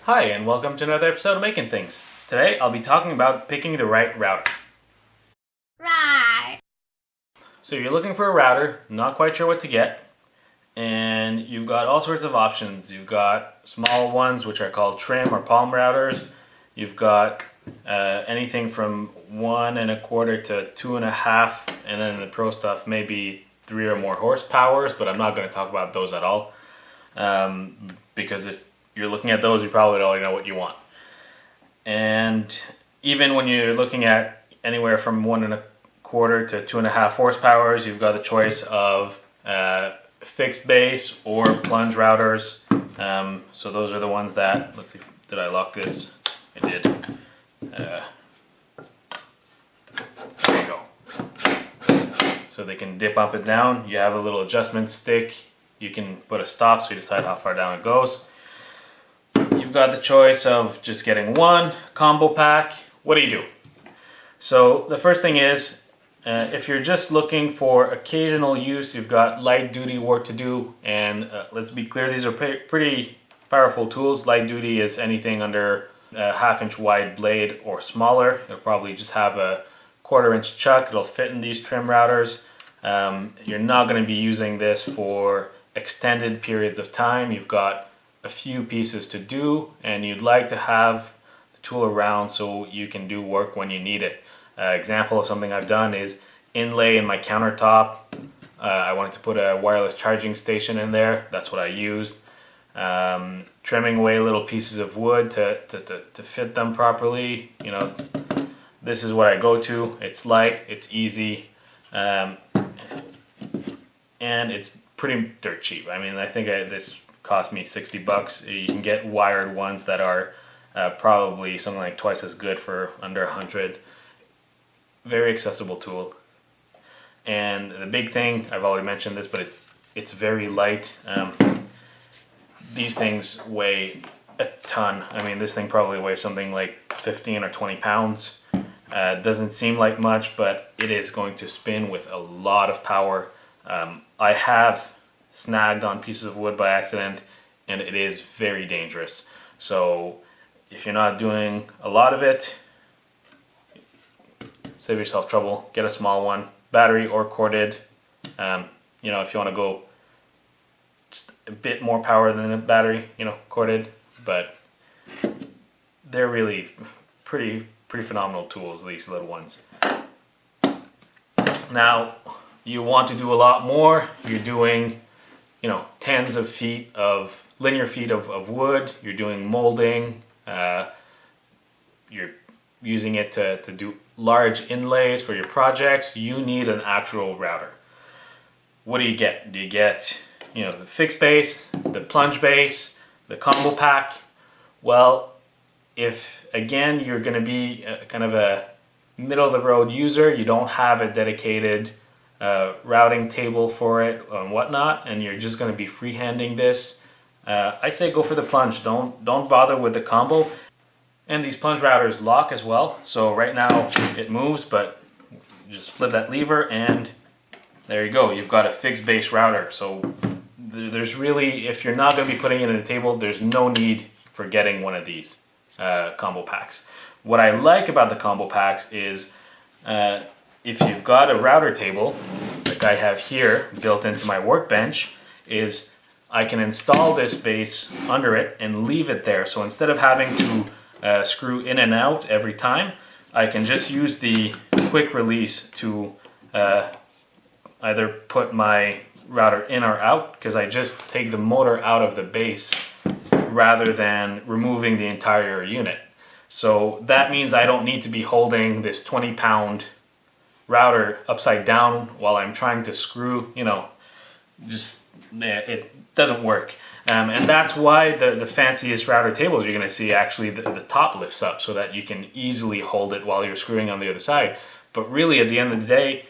Hi, and welcome to another episode of Making Things. Today, I'll be talking about picking the right router. Right. So you're looking for a router, not quite sure what to get, and you've got all sorts of options. You've got small ones, which are called trim or palm routers. You've got anything from 1.25 to 2.5, and then the pro stuff maybe 3 or more horsepowers, but I'm not going to talk about those at all. Because if you're looking at those, you probably already know what you want. And even when you're looking at anywhere from 1.25 to 2.5 horsepowers, you've got the choice of fixed base or plunge routers. So those are the ones that, let's see, did I lock this? I did. There you go. So they can dip up and down. You have a little adjustment stick. You can put a stop so you decide how far down it goes. You've got the choice of just getting one combo pack. What do? So the first thing is, if you're just looking for occasional use, you've got light duty work to do, and let's be clear, these are pretty powerful tools. Light duty is anything under a 1/2 inch wide blade or smaller. It'll probably just have a 1/4 inch chuck. It'll fit in these trim routers. You're not going to be using this for extended periods of time. You've got a few pieces to do, and you'd like to have the tool around so you can do work when you need it. Example of something I've done is inlay in my countertop. I wanted to put a wireless charging station in there. That's what I used. Trimming away little pieces of wood to fit them properly. You know, this is what I go to. It's light, it's easy, and it's pretty dirt cheap. I mean, I think this cost me $60. You can get wired ones that are probably something like twice as good for under $100. Very accessible tool. And the big thing, I've already mentioned this, but it's very light. These things weigh a ton. I mean, this thing probably weighs something like 15 or 20 pounds. Doesn't seem like much, but it is going to spin with a lot of power. I have snagged on pieces of wood by accident, and it is very dangerous. So if you're not doing a lot of it, save yourself trouble. Get a small one, battery or corded. You know, if you want to go just a bit more power than a battery, you know, corded. But they're really pretty phenomenal tools, these little ones. Now, you want to do a lot more. You're doing, you know, tens of feet of linear feet of wood. You're doing molding. You're using it to do large inlays for your projects. You need an actual router. What do you get? Do you get, you know, the fixed base, the plunge base, the combo pack? Well, if again you're going to be kind of a middle of the road user, you don't have a dedicated routing table for it and whatnot, and you're just going to be freehanding this, I say go for the plunge. Don't bother with the combo. And these plunge routers lock as well. So right now it moves, but just flip that lever and there you go. You've got a fixed base router. So there's really, if you're not going to be putting it in a table, there's no need for getting one of these combo packs. What I like about the combo packs is if you've got a router table, like I have here built into my workbench, is I can install this base under it and leave it there. So instead of having to screw in and out every time, I can just use the quick release to either put my router in or out, because I just take the motor out of the base rather than removing the entire unit. So that means I don't need to be holding this 20-pound router upside down while I'm trying to screw, you know, just it doesn't work. And that's why the fanciest router tables you're going to see, actually the top lifts up so that you can easily hold it while you're screwing on the other side. But really, at the end of the day,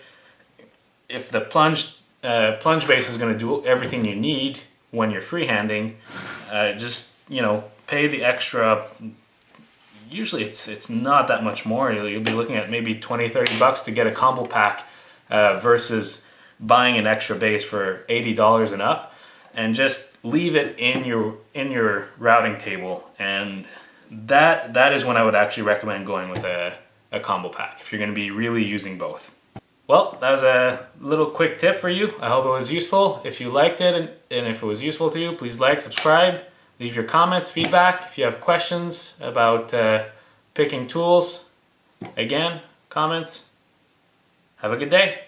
if the plunge base is going to do everything you need when you're freehanding, just, you know, pay the extra. Usually it's not that much more. You'll be looking at maybe $20-30 to get a combo pack versus buying an extra base for $80 and up. and just leave it in your routing table. And that is when I would actually recommend going with a combo pack if you're going to be really using both. Well, that was a little quick tip for you. I hope it was useful. If you liked it and if it was useful to you, please like, subscribe, leave your comments, feedback. If you have questions about picking tools, again, comments. Have a good day.